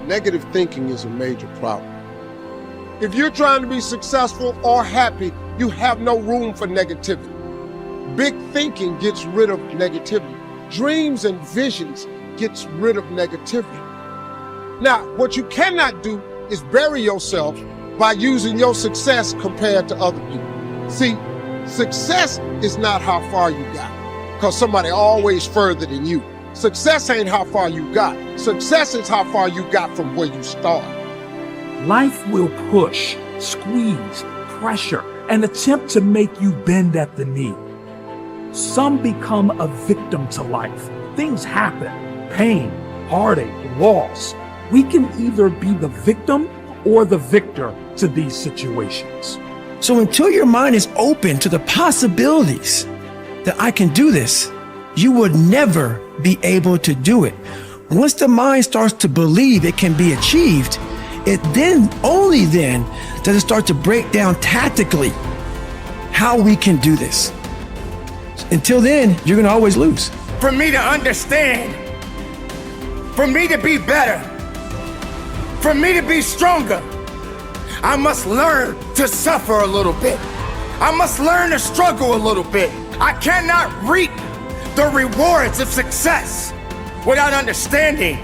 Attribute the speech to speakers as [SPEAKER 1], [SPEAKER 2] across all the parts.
[SPEAKER 1] negative thinking is a major problem. If you're trying to be successful or happy, you have no room for negativity. Big thinking gets rid of negativity. Dreams and visions gets rid of negativity. Now, what you cannot do is bury yourself by using your success compared to other people. See, success is not how far you got, because somebody always further than you. Success ain't how far you got. Success is how far you got from where you started.
[SPEAKER 2] Life will push, squeeze, pressure, and attempt to make you bend at the knee. Some become a victim to life. Things happen, pain, heartache, loss. We can either be the victim or the victor to these situations.
[SPEAKER 3] So until your mind is open to the possibilities that I can do this, you would never be able to do it. Once the mind starts to believe it can be achieved, it then, only then, does it start to break down tactically how we can do this. Until then, you're gonna always lose.
[SPEAKER 4] For me to understand, for me to be better, for me to be stronger, I must learn to suffer a little bit. I must learn to struggle a little bit. I cannot reap the rewards of success without understanding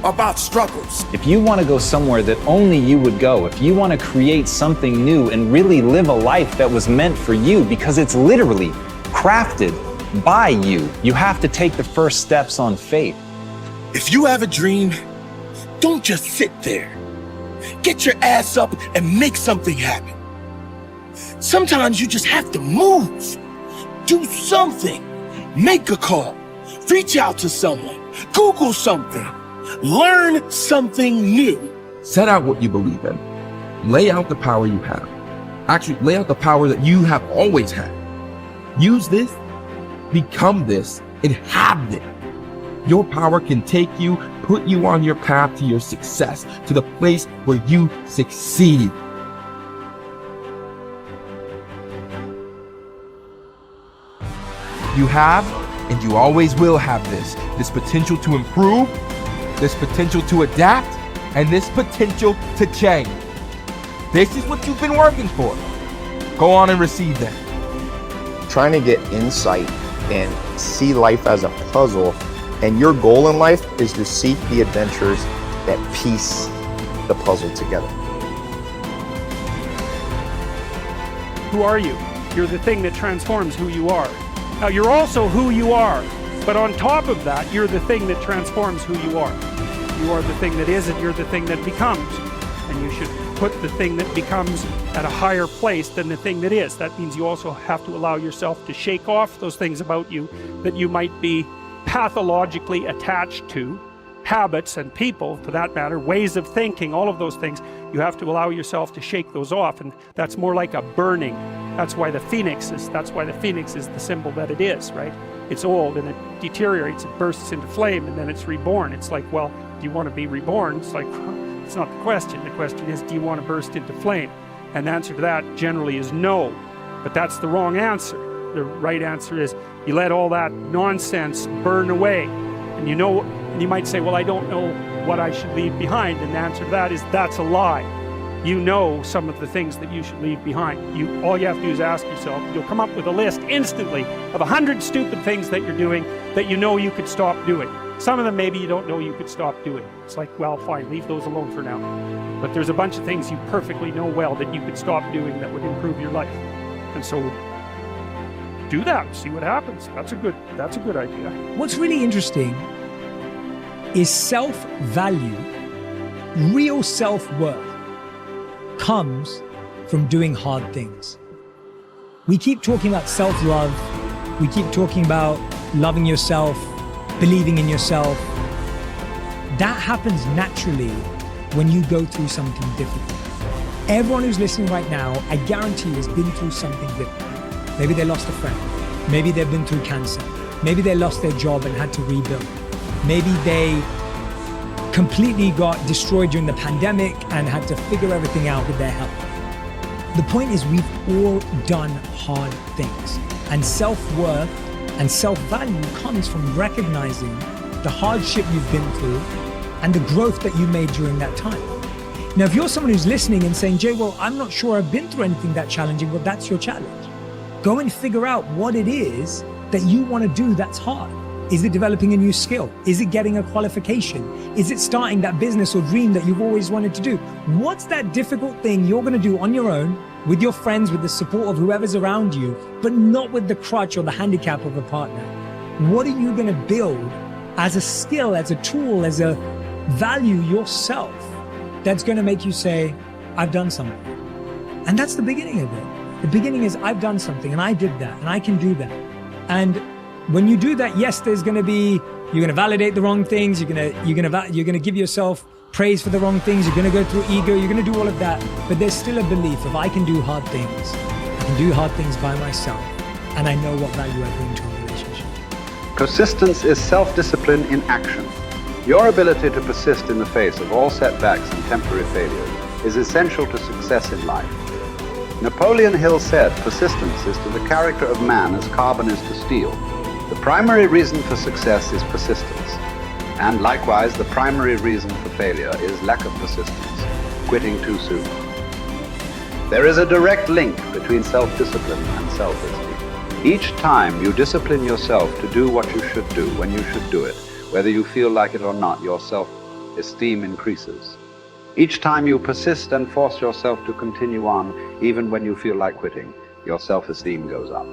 [SPEAKER 4] about struggles.
[SPEAKER 5] If you want to go somewhere that only you would go, if you want to create something new and really live a life that was meant for you, because it's literally crafted by you, you have to take the first steps on faith.
[SPEAKER 6] If you have a dream, don't just sit there. Get your ass up and make something happen. Sometimes you just have to move. Do something. Make a call. Reach out to someone. Google something. Learn something new.
[SPEAKER 7] Set out what you believe in. Lay out the power you have. Actually, lay out the power that you have always had. Use this, become this, and have it. Your power can take you, put you on your path to your success, to the place where you succeed. You have, and you always will have this potential to improve, this potential to adapt, and this potential to change. This is what you've been working for. Go on and receive that.
[SPEAKER 8] Trying to get insight and see life as a puzzle, and your goal in life is to seek the adventures that piece the puzzle together.
[SPEAKER 9] Who are you? You're the thing that transforms who you are. Now, you're also who you are, but on top of that, you're the thing that transforms who you are. You are the thing that is, and you're the thing that becomes. And you should put the thing that becomes at a higher place than the thing that is. That means you also have to allow yourself to shake off those things about you that you might be pathologically attached to, habits and people, for that matter, ways of thinking, all of those things. You have to allow yourself to shake those off, and that's more like a burning. That's why the phoenix is the symbol that it is, right? It's old and it deteriorates, it bursts into flame, and then it's reborn. It's like, well, do you want to be reborn? It's like, it's not the question. The question is, do you want to burst into flame? And the answer to that generally is no, but that's the wrong answer. The right answer is you let all that nonsense burn away. And you might say, well, I don't know what I should leave behind. And the answer to that is, that's a lie. You know some of the things that you should leave behind. All you have to do is ask yourself. You'll come up with a list instantly of 100 stupid things that you're doing that you know you could stop doing. Some of them maybe you don't know you could stop doing. It's like, well, fine, leave those alone for now. But there's a bunch of things you perfectly know well that you could stop doing that would improve your life. And so do that, see what happens. That's a good idea.
[SPEAKER 10] What's really interesting is self-value, real self-worth comes from doing hard things. We keep talking about self-love. We keep talking about loving yourself, believing in yourself. That happens naturally when you go through something difficult. Everyone who's listening right now, I guarantee has been through something difficult. Maybe they lost a friend. Maybe they've been through cancer. Maybe they lost their job and had to rebuild. Maybe they completely got destroyed during the pandemic and had to figure everything out with their health. The point is, we've all done hard things, and self-worth and self-value comes from recognizing the hardship you've been through and the growth that you made during that time. Now, if you're someone who's listening and saying, Jay, well, I'm not sure I've been through anything that challenging, well, that's your challenge. Go and figure out what it is that you want to do that's hard. Is it developing a new skill? Is it getting a qualification? Is it starting that business or dream that you've always wanted to do? What's that difficult thing you're going to do on your own, with your friends, with the support of whoever's around you, but not with the crutch or the handicap of a partner? What are you going to build as a skill, as a tool, as a value yourself that's going to make you say, I've done something? And that's the beginning of it. The beginning is, I've done something and I did that and I can do that. And when you do that, yes, there's going to be, you're going to validate the wrong things. You're going to give yourself praise for the wrong things. You're going to go through ego. You're going to do all of that. But there's still a belief of, I can do hard things. I can do hard things by myself. And I know what value I bring to a relationship.
[SPEAKER 11] Persistence is self-discipline in action. Your ability to persist in the face of all setbacks and temporary failures is essential to success in life. Napoleon Hill said, persistence is to the character of man as carbon is to steel. The primary reason for success is persistence. And likewise, the primary reason for failure is lack of persistence, quitting too soon. There is a direct link between self-discipline and self-esteem. Each time you discipline yourself to do what you should do when you should do it, whether you feel like it or not, your self-esteem increases. Each time you persist and force yourself to continue on, even when you feel like quitting, your self-esteem goes up.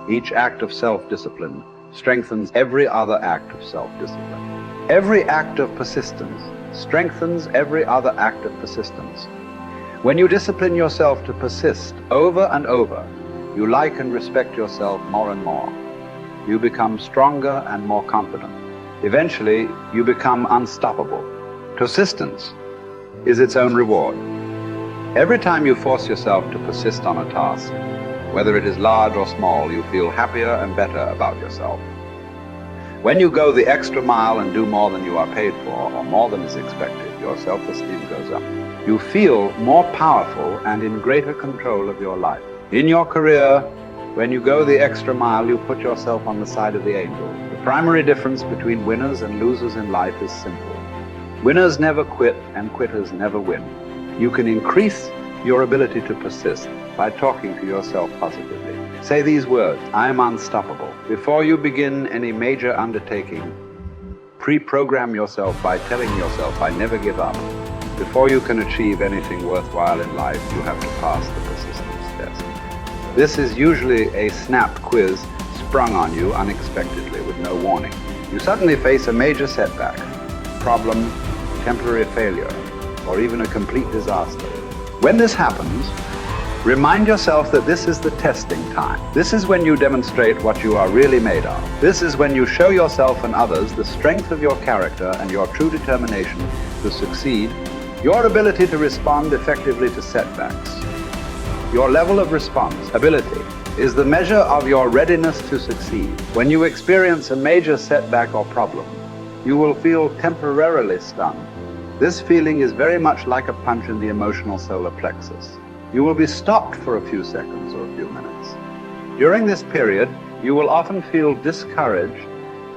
[SPEAKER 11] Each act of self-discipline strengthens every other act of self-discipline. Every act of persistence strengthens every other act of persistence. When you discipline yourself to persist over and over, you like and respect yourself more and more. You become stronger and more confident. Eventually, you become unstoppable. Persistence is its own reward. Every time you force yourself to persist on a task, whether it is large or small, you feel happier and better about yourself. When you go the extra mile and do more than you are paid for, or more than is expected, your self-esteem goes up. You feel more powerful and in greater control of your life. In your career, when you go the extra mile, you put yourself on the side of the angel. The primary difference between winners and losers in life is simple. Winners never quit and quitters never win. You can increase your ability to persist by talking to yourself positively. Say these words, I am unstoppable. Before you begin any major undertaking, pre-program yourself by telling yourself, I never give up. Before you can achieve anything worthwhile in life, you have to pass the persistence test. This is usually a snap quiz sprung on you unexpectedly with no warning. You suddenly face a major setback, problem, temporary failure, or even a complete disaster. When this happens, remind yourself that this is the testing time. This is when you demonstrate what you are really made of. This is when you show yourself and others the strength of your character and your true determination to succeed, your ability to respond effectively to setbacks. Your level of responsibility is the measure of your readiness to succeed. When you experience a major setback or problem, you will feel temporarily stunned. This feeling is very much like a punch in the emotional solar plexus. You will be stopped for a few seconds or a few minutes. During this period, you will often feel discouraged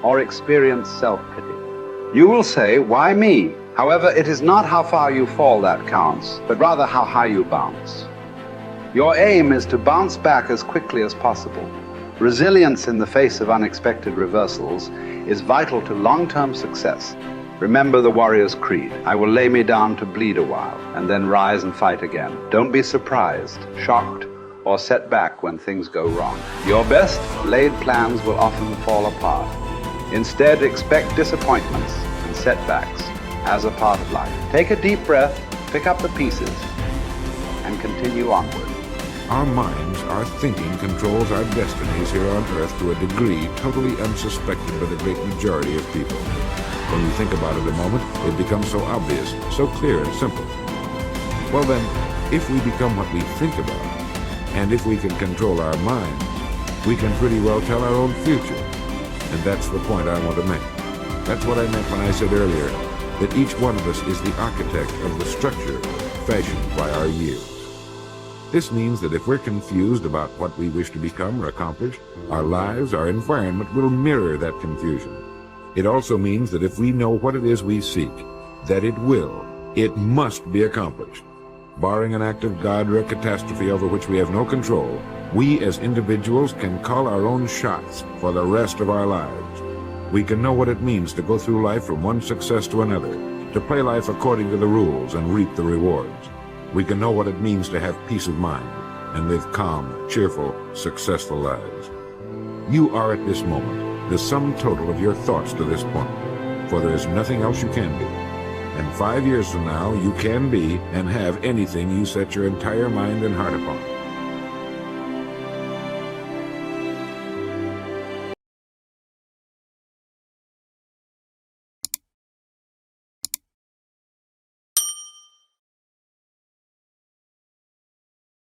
[SPEAKER 11] or experience self-pity. You will say, why me? However, it is not how far you fall that counts, but rather how high you bounce. Your aim is to bounce back as quickly as possible. Resilience in the face of unexpected reversals is vital to long-term success. Remember the warrior's creed. I will lay me down to bleed a while and then rise and fight again. Don't be surprised, shocked, or set back when things go wrong. Your best laid plans will often fall apart. Instead, expect disappointments and setbacks as a part of life. Take a deep breath, pick up the pieces, and continue onward.
[SPEAKER 12] Our minds, our thinking controls our destinies here on Earth to a degree totally unsuspected by the great majority of people. When you think about it a moment, it becomes so obvious, so clear and simple. Well then, if we become what we think about, and if we can control our minds, we can pretty well tell our own future. And that's the point I want to make. That's what I meant when I said earlier that each one of us is the architect of the structure fashioned by our years. This means that if we're confused about what we wish to become or accomplish, our lives, our environment will mirror that confusion. It also means that if we know what it is we seek, that it must be accomplished. Barring an act of God or a catastrophe over which we have no control, we as individuals can call our own shots for the rest of our lives. We can know what it means to go through life from one success to another, to play life according to the rules and reap the rewards. We can know what it means to have peace of mind and live calm, cheerful, successful lives. You are at this moment the sum total of your thoughts to this point, for there is nothing else you can be. And 5 years from now, you can be and have anything you set your entire mind and heart upon.